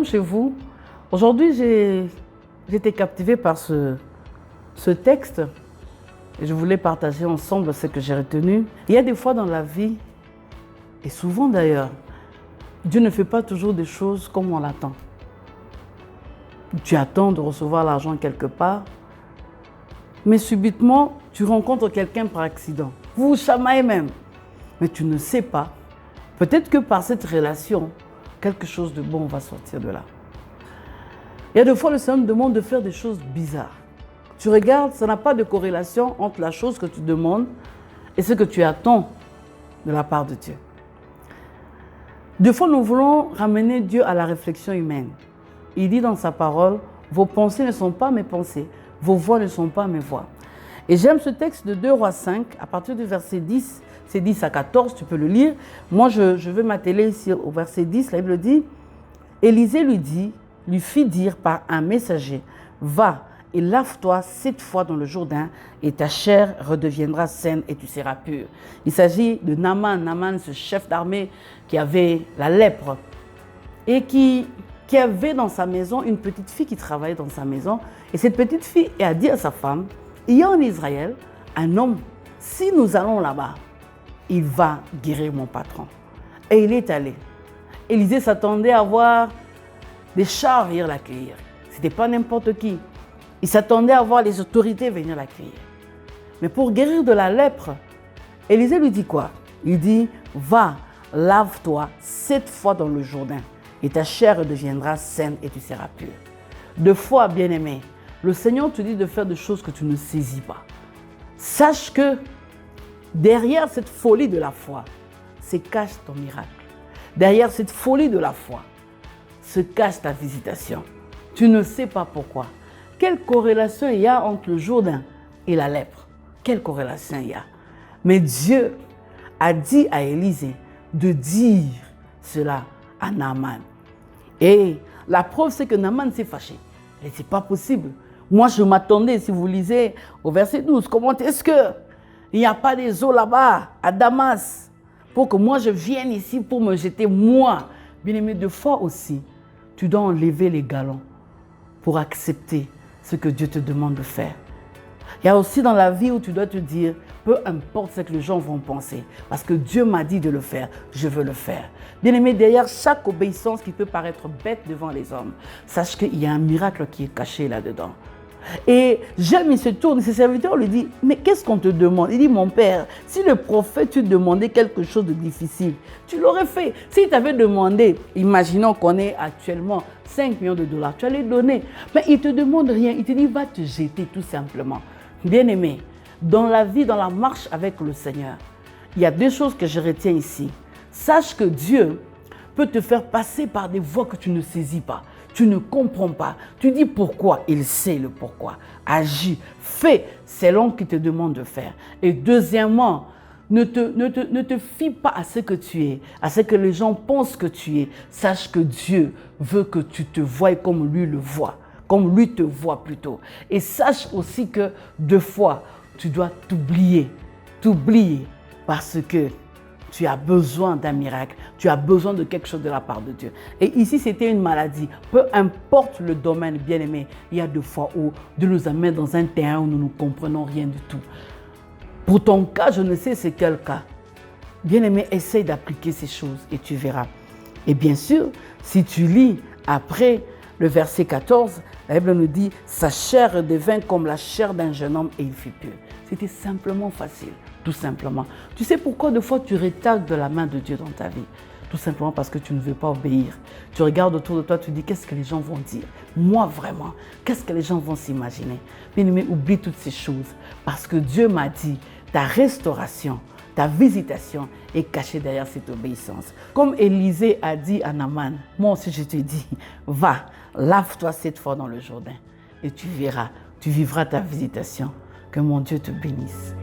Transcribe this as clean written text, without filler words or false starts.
chez vous. Aujourd'hui, j'ai été captivée par ce texte et je voulais partager ensemble ce que j'ai retenu. Il y a des fois dans la vie, et souvent d'ailleurs, Dieu ne fait pas toujours des choses comme on l'attend. Tu attends de recevoir l'argent quelque part, mais subitement, tu rencontres quelqu'un par accident. Vous vous chamaillez même, mais tu ne sais pas. Peut-être que par cette relation, quelque chose de bon va sortir de là. Il y a des fois, le Seigneur me demande de faire des choses bizarres. Tu regardes, ça n'a pas de corrélation entre la chose que tu demandes et ce que tu attends de la part de Dieu. Des fois, nous voulons ramener Dieu à la réflexion humaine. Il dit dans sa parole, vos pensées ne sont pas mes pensées, vos voix ne sont pas mes voix. Et j'aime ce texte de 2 Rois 5, à partir du verset 10, c'est 10 à 14, tu peux le lire. Moi, je vais m'atteler ici au verset 10, la Bible dit, Élisée lui fit dire par un messager, va et lave-toi 7 fois dans le Jourdain et ta chair redeviendra saine et tu seras pur. Il s'agit de Naaman, ce chef d'armée qui avait la lèpre et qui avait dans sa maison une petite fille qui travaillait dans sa maison. Et cette petite fille a dit à sa femme, il y a en Israël un homme, si nous allons là-bas, il va guérir mon patron. Et il est allé. Élisée s'attendait à voir des chars venir l'accueillir. Ce n'était pas n'importe qui. Il s'attendait à voir les autorités venir l'accueillir. Mais pour guérir de la lèpre, Élisée lui dit quoi? Il dit, va, lave-toi 7 fois dans le Jourdain et ta chair deviendra saine et tu seras pur. 2 fois, bien-aimé, le Seigneur te dit de faire des choses que tu ne saisis pas. Sache que derrière cette folie de la foi, se cache ton miracle. Derrière cette folie de la foi, se cache ta visitation. Tu ne sais pas pourquoi. Quelle corrélation il y a entre le Jourdain et la lèpre? Quelle corrélation il y a? Mais Dieu a dit à Élisée de dire cela à Naaman. Et la preuve, c'est que Naaman s'est fâché. Et c'est pas possible. Moi, je m'attendais, si vous lisez au verset 12, comment est-ce qu'il n'y a pas des eaux là-bas, à Damas, pour que moi je vienne ici pour me jeter, moi. Bien-aimé, 2 fois aussi, tu dois enlever les galons pour accepter ce que Dieu te demande de faire. Il y a aussi dans la vie où tu dois te dire, peu importe ce que les gens vont penser, parce que Dieu m'a dit de le faire, je veux le faire. Bien-aimé, derrière chaque obéissance qui peut paraître bête devant les hommes, sache qu'il y a un miracle qui est caché là-dedans. Et j'aime, il se tourne, ses serviteurs lui disent, mais qu'est-ce qu'on te demande? Il dit, mon père, si le prophète te demandait quelque chose de difficile, tu l'aurais fait. S'il t'avait demandé, imaginons qu'on ait actuellement 5 millions de dollars, tu allais donner. Mais il ne te demande rien, il te dit, va te jeter tout simplement. Bien-aimé, dans la vie, dans la marche avec le Seigneur, il y a 2 choses que je retiens ici. Sache que Dieu peut te faire passer par des voies que tu ne saisis pas. Tu ne comprends pas. Tu dis pourquoi. Il sait le pourquoi. Agis, fais selon ce qu'il te demande de faire. Et deuxièmement, ne te fie pas à ce que tu es, à ce que les gens pensent que tu es. Sache que Dieu veut que tu te voies comme lui le voit, comme lui te voit plutôt. Et sache aussi que 2 fois, tu dois t'oublier parce que tu as besoin d'un miracle, tu as besoin de quelque chose de la part de Dieu. Et ici, c'était une maladie. Peu importe le domaine, bien-aimé, il y a 2 fois où Dieu nous amène dans un terrain où nous ne comprenons rien du tout. Pour ton cas, je ne sais c'est quel cas. Bien-aimé, essaye d'appliquer ces choses et tu verras. Et bien sûr, si tu lis après le verset 14, la Bible nous dit « Sa chair devint comme la chair d'un jeune homme et il fut pur ». C'était simplement facile, tout simplement. Tu sais pourquoi 2 fois tu retardes de la main de Dieu dans ta vie? Tout simplement parce que tu ne veux pas obéir. Tu regardes autour de toi, tu dis qu'est-ce que les gens vont dire? Moi vraiment, qu'est-ce que les gens vont s'imaginer? Bien-aimé, oublie toutes ces choses parce que Dieu m'a dit ta restauration, ta visitation est cachée derrière cette obéissance. Comme Élisée a dit à Naaman, moi aussi je te dis, va, lave-toi 7 fois dans le Jourdain et tu verras, tu vivras ta visitation. Que mon Dieu te bénisse.